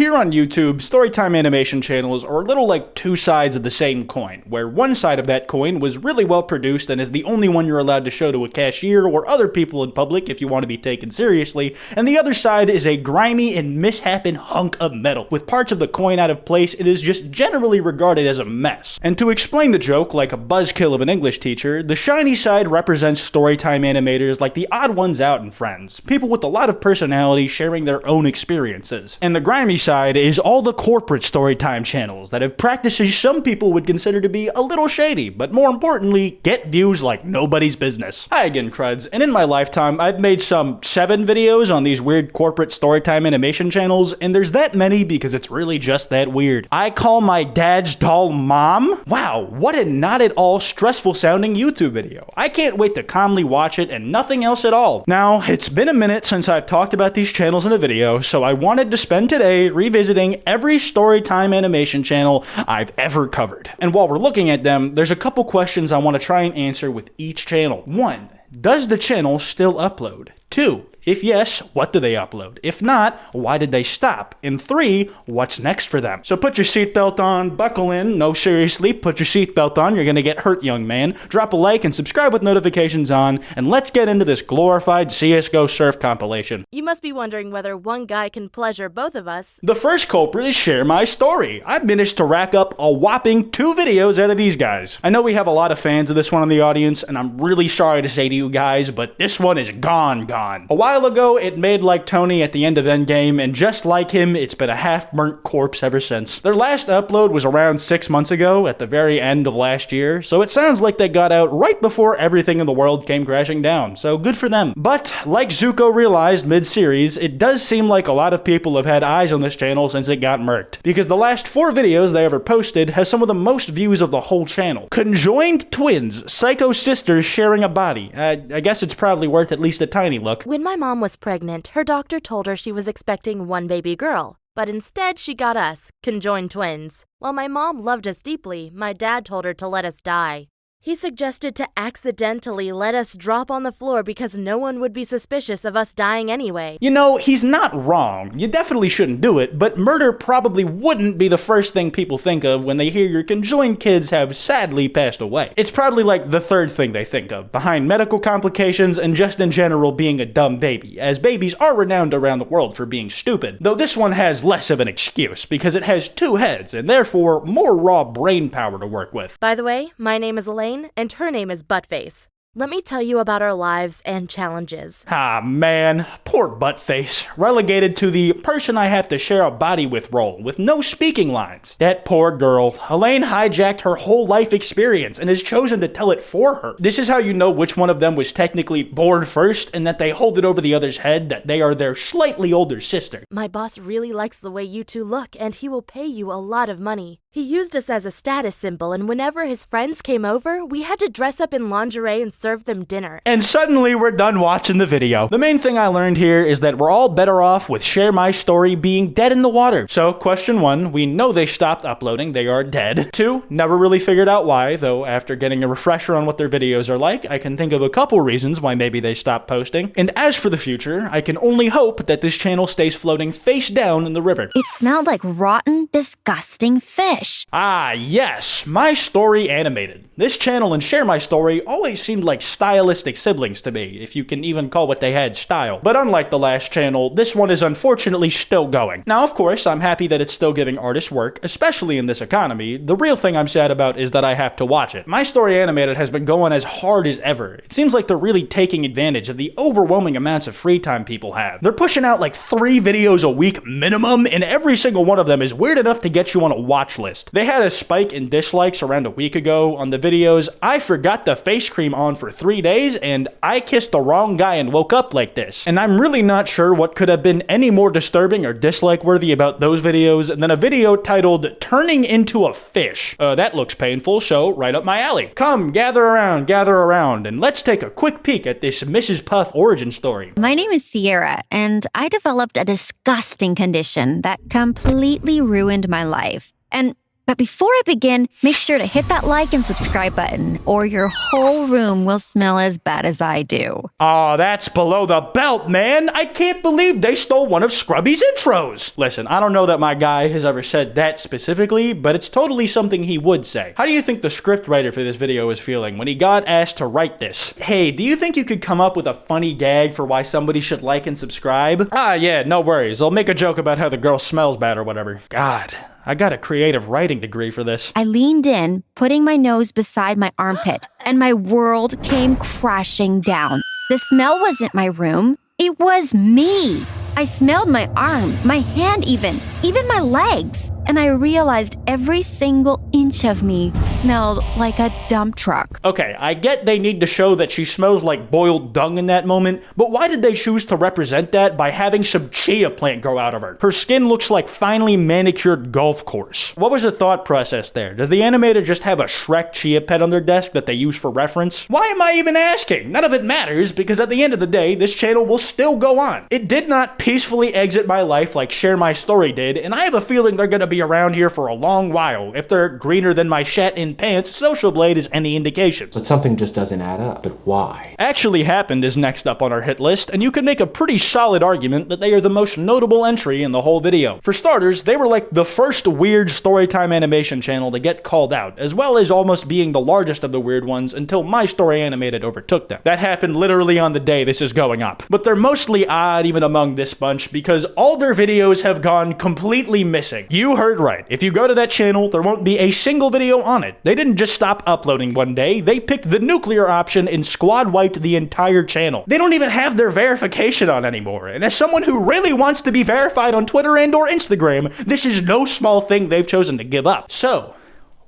Here on YouTube, Storytime Animation Channels are a little like two sides of the same coin, where one side of that coin was really well produced and is the only one you're allowed to show to a cashier or other people in public if you want to be taken seriously, and the other side is a grimy and misshapen hunk of metal. With parts of the coin out of place, it is just generally regarded as a mess. And to explain the joke like a buzzkill of an English teacher, the shiny side represents Storytime animators like the odd ones out in Friends, people with a lot of personality sharing their own experiences. And the grimy side is all the corporate Storytime channels that have practices some people would consider to be a little shady, but more importantly, get views like nobody's business. Hi again, Cruds, and in my lifetime, I've made some 7 videos on these weird corporate Storytime animation channels, and there's that many because it's really just that weird. I call my dad's doll Mom? Wow, what a not at all stressful sounding YouTube video. I can't wait to calmly watch it and nothing else at all. Now, it's been a minute since I've talked about these channels in a video, so I wanted to spend today revisiting every Storytime animation channel I've ever covered. And while we're looking at them, there's a couple questions I want to try and answer with each channel. 1. Does the channel still upload? 2. If yes, what do they upload? If not, why did they stop? And 3, what's next for them? So put your seatbelt on, buckle in, no seriously, put your seatbelt on, you're gonna get hurt, young man. Drop a like and subscribe with notifications on, and let's get into this glorified CSGO surf compilation. You must be wondering whether one guy can pleasure both of us. The first culprit is Share My Story. I've managed to rack up a whopping 2 videos out of these guys. I know we have a lot of fans of this one in the audience, and I'm really sorry to say to you guys, but this one is gone. A while ago, it made like Tony at the end of Endgame, and just like him, it's been a half-burnt corpse ever since. Their last upload was around 6 months ago, at the very end of last year, so it sounds like they got out right before everything in the world came crashing down, so good for them. But, like Zuko realized mid-series, it does seem like a lot of people have had eyes on this channel since it got murked, because the last 4 videos they ever posted has some of the most views of the whole channel. Conjoined twins, psycho sisters sharing a body. I guess it's probably worth at least a tiny look. When my mom was pregnant, her doctor told her she was expecting one baby girl, but instead she got us, conjoined twins. While my mom loved us deeply, my dad told her to let us die. He suggested to accidentally let us drop on the floor because no one would be suspicious of us dying anyway. You know, he's not wrong. You definitely shouldn't do it, but murder probably wouldn't be the first thing people think of when they hear your conjoined kids have sadly passed away. It's probably like the third thing they think of, behind medical complications and just in general being a dumb baby, as babies are renowned around the world for being stupid. Though this one has less of an excuse, because it has 2 heads and therefore more raw brain power to work with. By the way, my name is Elaine, and her name is Buttface. Let me tell you about our lives and challenges. Ah, man. Poor Buttface. Relegated to the person I have to share a body with role, with no speaking lines. That poor girl. Elaine hijacked her whole life experience and has chosen to tell it for her. This is how you know which one of them was technically born first and that they hold it over the other's head that they are their slightly older sister. My boss really likes the way you two look, and he will pay you a lot of money. He used us as a status symbol, and whenever his friends came over, we had to dress up in lingerie and serve them dinner. And suddenly we're done watching the video. The main thing I learned here is that we're all better off with Share My Story being dead in the water. So question 1, we know they stopped uploading, they are dead. 2, never really figured out why, though after getting a refresher on what their videos are like, I can think of a couple reasons why maybe they stopped posting. And as for the future, I can only hope that this channel stays floating face down in the river. It smelled like rotten, disgusting fish. Ah, yes, My Story Animated. This channel and Share My Story always seemed like stylistic siblings to me, if you can even call what they had style. But unlike the last channel, this one is unfortunately still going. Now, of course, I'm happy that it's still giving artists work, especially in this economy. The real thing I'm sad about is that I have to watch it. My Story Animated has been going as hard as ever. It seems like they're really taking advantage of the overwhelming amounts of free time people have. They're pushing out like 3 videos a week minimum, and every single one of them is weird enough to get you on a watch list. They had a spike in dislikes around a week ago on the videos I forgot the face cream on for 3 days and I kissed the wrong guy and woke up like this. And I'm really not sure what could have been any more disturbing or dislike worthy about those videos than a video titled Turning into a Fish. That looks painful, so right up my alley. Come, gather around, and let's take a quick peek at this Mrs. Puff origin story. My name is Sierra, and I developed a disgusting condition that completely ruined my life. And But before I begin, make sure to hit that like and subscribe button, or your whole room will smell as bad as I do. Aw, that's below the belt, man. I can't believe they stole one of Scrubby's intros. Listen, I don't know that my guy has ever said that specifically, but it's totally something he would say. How do you think the scriptwriter for this video was feeling when he got asked to write this? Hey, do you think you could come up with a funny gag for why somebody should like and subscribe? Ah, yeah, no worries. I'll make a joke about how the girl smells bad or whatever. God, I got a creative writing degree for this. I leaned in, putting my nose beside my armpit, and my world came crashing down. The smell wasn't my room. It was me. I smelled my arm, my hand even my legs. And I realized every single inch of me smelled like a dump truck. Okay, I get they need to show that she smells like boiled dung in that moment, but why did they choose to represent that by having some chia plant grow out of her? Her skin looks like finely manicured golf course. What was the thought process there? Does the animator just have a Shrek chia pet on their desk that they use for reference? Why am I even asking? None of it matters, because at the end of the day, this channel will still go on. It did not peacefully exit my life like Share My Story did, and I have a feeling they're gonna be around here for a long while. If they're greener than my shat in pants, Social Blade is any indication. But something just doesn't add up. But why? Actually Happened is next up on our hit list, and you can make a pretty solid argument that they are the most notable entry in the whole video. For starters, they were like the first weird Storytime Animation channel to get called out, as well as almost being the largest of the weird ones until My Story Animated overtook them. That happened literally on the day this is going up. But they're mostly odd even among this bunch because all their videos have gone completely missing. You heard right. If you go to that channel, there won't be a single video on it. They didn't just stop uploading one day, they picked the nuclear option and squad wiped the entire channel. They don't even have their verification on anymore, and as someone who really wants to be verified on Twitter and or Instagram, this is no small thing they've chosen to give up. So,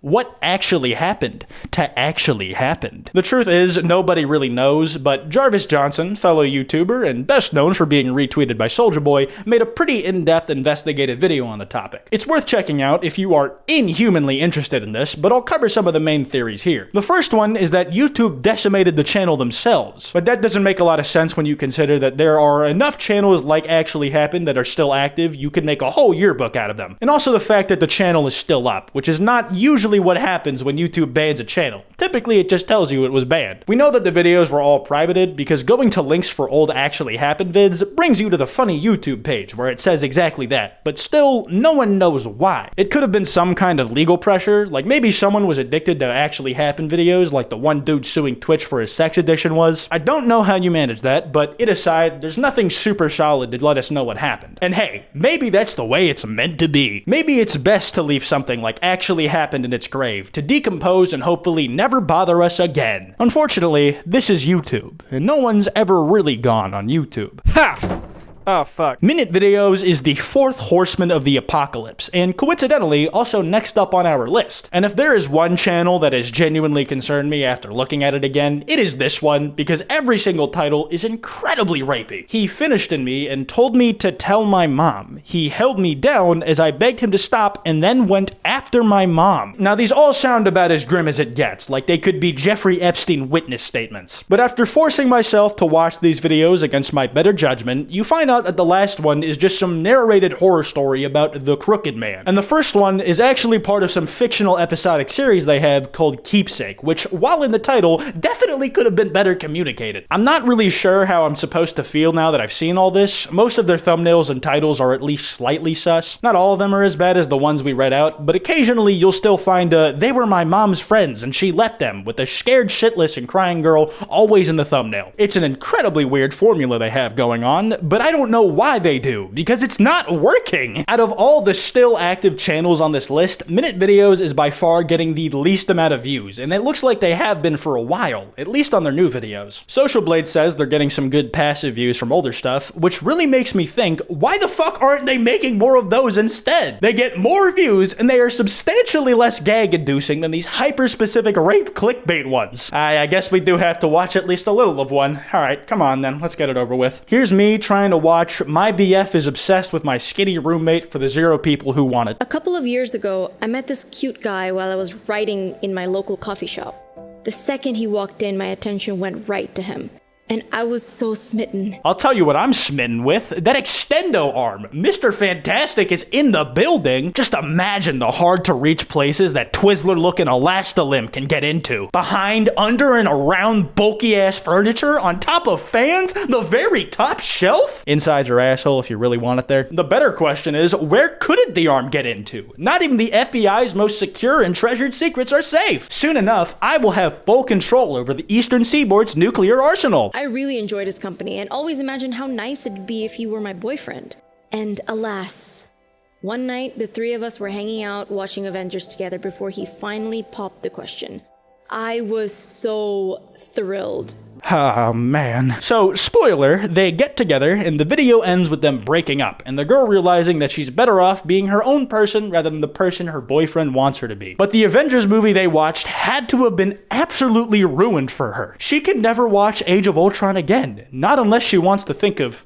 what actually happened to actually happened? The truth is, nobody really knows, but Jarvis Johnson, fellow YouTuber and best known for being retweeted by Soulja Boy, made a pretty in-depth investigative video on the topic. It's worth checking out if you are inhumanly interested in this, but I'll cover some of the main theories here. The first one is that YouTube decimated the channel themselves, but that doesn't make a lot of sense when you consider that there are enough channels like Actually Happened that are still active, you could make a whole yearbook out of them. And also the fact that the channel is still up, which is not usually what happens when YouTube bans a channel. Typically, it just tells you it was banned. We know that the videos were all privated because going to links for old Actually Happened vids brings you to the funny YouTube page where it says exactly that, but still, no one knows why. It could have been some kind of legal pressure, like maybe someone was addicted to Actually Happened videos like the one dude suing Twitch for his sex addiction was. I don't know how you manage that, but it aside, there's nothing super solid to let us know what happened. And hey, maybe that's the way it's meant to be. Maybe it's best to leave something like Actually Happened in its grave, to decompose and hopefully never bother us again. Unfortunately, this is YouTube, and no one's ever really gone on YouTube. Ha! Oh, fuck. Minute Videos is the fourth horseman of the apocalypse, and coincidentally, also next up on our list. And if there is one channel that has genuinely concerned me after looking at it again, it is this one, because every single title is incredibly rapey. He finished in me and told me to tell my mom. He held me down as I begged him to stop and then went after my mom. Now, these all sound about as grim as it gets, like they could be Jeffrey Epstein witness statements. But after forcing myself to watch these videos against my better judgment, you find out that the last one is just some narrated horror story about the Crooked Man. And the first one is actually part of some fictional episodic series they have called Keepsake, which, while in the title, definitely could have been better communicated. I'm not really sure how I'm supposed to feel now that I've seen all this. Most of their thumbnails and titles are at least slightly sus. Not all of them are as bad as the ones we read out, but occasionally you'll still find they were my mom's friends and she let them, with a scared shitless and crying girl always in the thumbnail. It's an incredibly weird formula they have going on, but I don't know why they do, because it's not working. Out of all the still active channels on this list, Minute Videos is by far getting the least amount of views, and it looks like they have been for a while, at least on their new videos. Social Blade says they're getting some good passive views from older stuff, which really makes me think, why the fuck aren't they making more of those instead? They get more views, and they are substantially less gag-inducing than these hyper-specific rape clickbait ones. I guess we do have to watch at least a little of one. Alright, come on then, let's get it over with. Here's me trying to watch My BF is Obsessed with My Skinny Roommate for the 0 people who want it. A couple of years ago, I met this cute guy while I was writing in my local coffee shop. The second he walked in, my attention went right to him. and I was so smitten. I'll tell you what I'm smitten with. That extendo arm. Mr. Fantastic is in the building. Just imagine the hard-to-reach places that Twizzler-looking Elastolimb can get into. Behind, under, and around bulky-ass furniture, on top of fans, the very top shelf? Inside your asshole if you really want it there. The better question is, where couldn't the arm get into? Not even the FBI's most secure and treasured secrets are safe. Soon enough, I will have full control over the Eastern Seaboard's nuclear arsenal. I really enjoyed his company and always imagined how nice it'd be if he were my boyfriend. And alas, one night the three of us were hanging out watching Avengers together before he finally popped the question. I was so thrilled. Oh, man. So, spoiler, they get together, and the video ends with them breaking up, and the girl realizing that she's better off being her own person rather than the person her boyfriend wants her to be. But the Avengers movie they watched had to have been absolutely ruined for her. She can never watch Age of Ultron again, not unless she wants to think of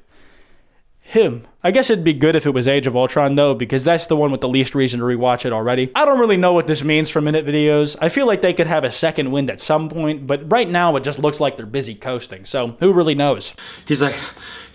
him. I guess it'd be good if it was Age of Ultron though, because that's the one with the least reason to rewatch it already. I don't really know what this means for minute videos. I feel like they could have a second wind at some point, but right now it just looks like they're busy coasting, so who really knows? He's like,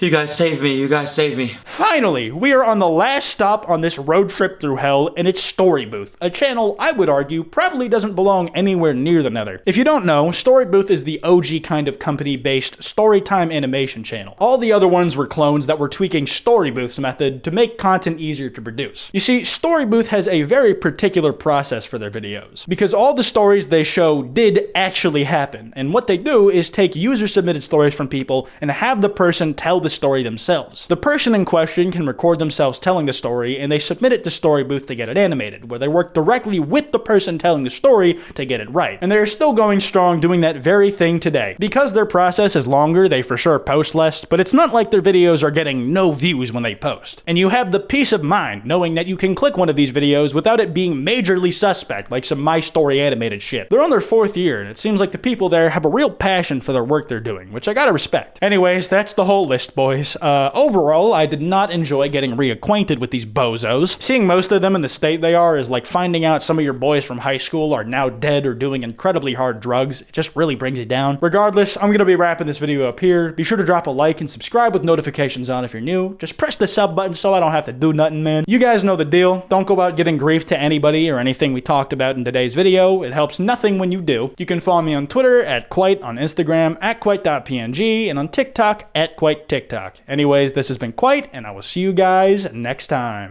you guys saved me, you guys saved me. Finally, we are on the last stop on this road trip through hell, and it's Story Booth, a channel I would argue probably doesn't belong anywhere near the Nether. If you don't know, Story Booth is the OG kind of company-based Storytime Animation Channel. All the other ones were clones that were tweaking Story Booth's method to make content easier to produce. You see, Story Booth has a very particular process for their videos, because all the stories they show did actually happen, and what they do is take user-submitted stories from people and have the person tell the story themselves. The person in question can record themselves telling the story, and they submit it to Story Booth to get it animated, where they work directly with the person telling the story to get it right. And they're still going strong doing that very thing today. Because their process is longer, they for sure post less, but it's not like their videos are getting no views when they post. And you have the peace of mind knowing that you can click one of these videos without it being majorly suspect, like some My Story animated shit. They're on their 4th year, and it seems like the people there have a real passion for their work they're doing, which I gotta respect. Anyways, that's the whole list, boys. Overall, I did not enjoy getting reacquainted with these bozos. Seeing most of them in the state they are is like finding out some of your boys from high school are now dead or doing incredibly hard drugs. It just really brings you down. Regardless, I'm gonna be wrapping this video up here. Be sure to drop a like and subscribe with notifications on if you're new. Just press the sub button so I don't have to do nothing, man. You guys know the deal. Don't go out giving grief to anybody or anything we talked about in today's video. It helps nothing when you do. You can follow me on Twitter at Kwite, on Instagram at Kwite.png, and on TikTok at Kwite TikTok. Anyways, this has been Kwite, and I will see you guys next time.